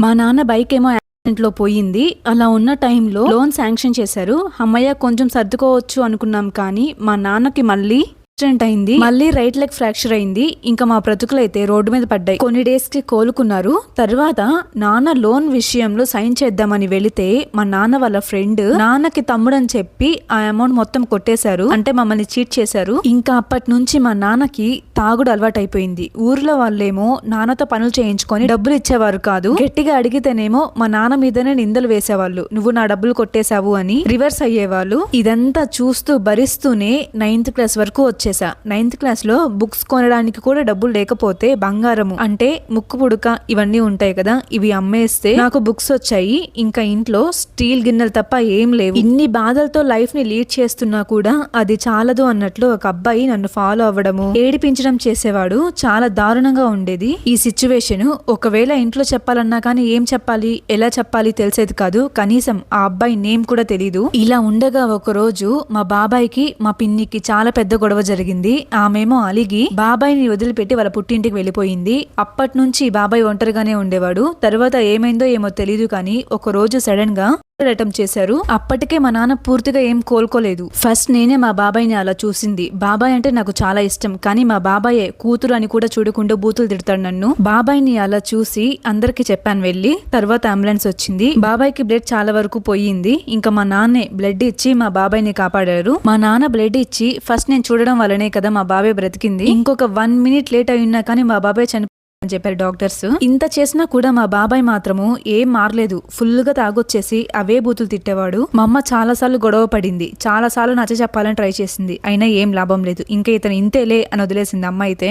మా నాన్న బైక్ ఏమో యాక్సిడెంట్ లో పోయింది. అలా ఉన్న టైంలో లోన్ శాంక్షన్ చేశారు. అమ్మయ్య కొంచెం సర్దుకోవచ్చు అనుకున్నాం, కానీ మా నాన్నకి మళ్ళీ యాక్సిడెంట్ అయింది. మళ్ళీ రైట్ లెగ్ ఫ్రాక్చర్ అయింది. ఇంకా మా బ్రతుకులైతే రోడ్డు మీద పడ్డాయి. కొన్ని డేస్ కి కోలుకున్నారు. తర్వాత నాన్న లోన్ విషయంలో సైన్ చేద్దామని వెళితే మా నాన్న వాళ్ళ ఫ్రెండ్ నాన్నకి తమ్ముడని చెప్పి ఆ అమౌంట్ మొత్తం కొట్టేశారు. అంటే మమ్మల్ని చీట్ చేశారు. ఇంకా అప్పటి నుంచి మా నాన్నకి తాగుడు అలవాటైపోయింది. ఊర్లో వాళ్ళేమో నాన్నతో పనులు చేయించుకొని డబ్బులు ఇచ్చేవారు కాదు. గట్టిగా అడిగితేనేమో మా నాన్న మీదనే నిందలు వేసేవాళ్ళు. నువ్వు నా డబ్బులు కొట్టేశావు అని రివర్స్ అయ్యేవాళ్ళు. ఇదంతా చూస్తూ భరిస్తూనే 9th క్లాస్ వరకు వచ్చేసా. 9th క్లాస్ లో బుక్స్ కొనడానికి కూడా డబ్బులు లేకపోతే బంగారము అంటే ముక్కు పుడక ఇవన్నీ ఉంటాయి కదా, ఇవి అమ్మేస్తే నాకు బుక్స్ వచ్చాయి. ఇంకా ఇంట్లో స్టీల్ గిన్నెలు తప్ప ఏం లేవు. ఇన్ని బాధలతో లైఫ్ ని లీడ్ చేస్తున్నా కూడా అది చాలదు అన్నట్లు ఒక అబ్బాయి నన్ను ఫాలో అవ్వడము, ఏడిపించడం చేసేవాడు. చాలా దారుణంగా ఉండేది ఈ సిచ్యువేషన్. ఒకవేళ ఇంట్లో చెప్పాలన్నా కానీ ఏం చెప్పాలి, ఎలా చెప్పాలి తెలిసేది కాదు. కనీసం ఆ అబ్బాయి నేమ్ కూడా తెలీదు. ఇలా ఉండగా ఒక రోజు మా బాబాయ్కి మా పిన్నికి చాలా పెద్ద గొడవ జరిగింది. ఆమెమో అలిగి బాబాయ్ని వదిలిపెట్టి వాళ్ళ పుట్టింటికి వెళ్ళిపోయింది. అప్పటి నుంచి బాబాయ్ ఒంటరిగానే ఉండేవాడు. తర్వాత ఏమైందో ఏమో తెలీదు, కానీ ఒక రోజు సడన్ గా అటెంప్ట్ చేశారు. అప్పటికే మా నాన్న పూర్తిగా ఏం కోలుకోలేదు. ఫస్ట్ నేనే మా బాబాయ్ని అలా చూసింది. బాబాయ్ అంటే నాకు చాలా ఇష్టం, కానీ మా బాబాయే కూతురు అని కూడా చూడకుండా బూతులు తిడతాడు నన్ను. బాబాయ్ని అలా చూసి అందరికి చెప్పాను వెళ్ళి. తర్వాత అంబులెన్స్ వచ్చింది. బాబాయ్కి బ్లడ్ చాలా వరకు పోయింది. ఇంకా మా నాన్నే బ్లడ్ ఇచ్చి మా బాబాయ్ని కాపాడారు. మా నాన్న బ్లడ్ ఇచ్చి ఫస్ట్ నేను చూడడం వల్లనే కదా మా బాబాయ్ బ్రతికింది. ఇంకొక 1 minute లేట్ అయినా కానీ మా బాబాయ్ చనిపోయి అని చెప్పారు డాక్టర్స్. ఇంత చేసినా కూడా మా బాబాయ్ మాత్రము ఏం మారలేదు. ఫుల్ గా తాగొచ్చేసి అవే బూతులు తిట్టేవాడు. మా అమ్మ చాలా సార్లు గొడవ పడింది, చాలా సార్లు నచ్చ చెప్పాలని ట్రై చేసింది, అయినా ఏం లాభం లేదు. ఇంకా ఇతను ఇంతేలే అని వదిలేసింది అమ్మ అయితే.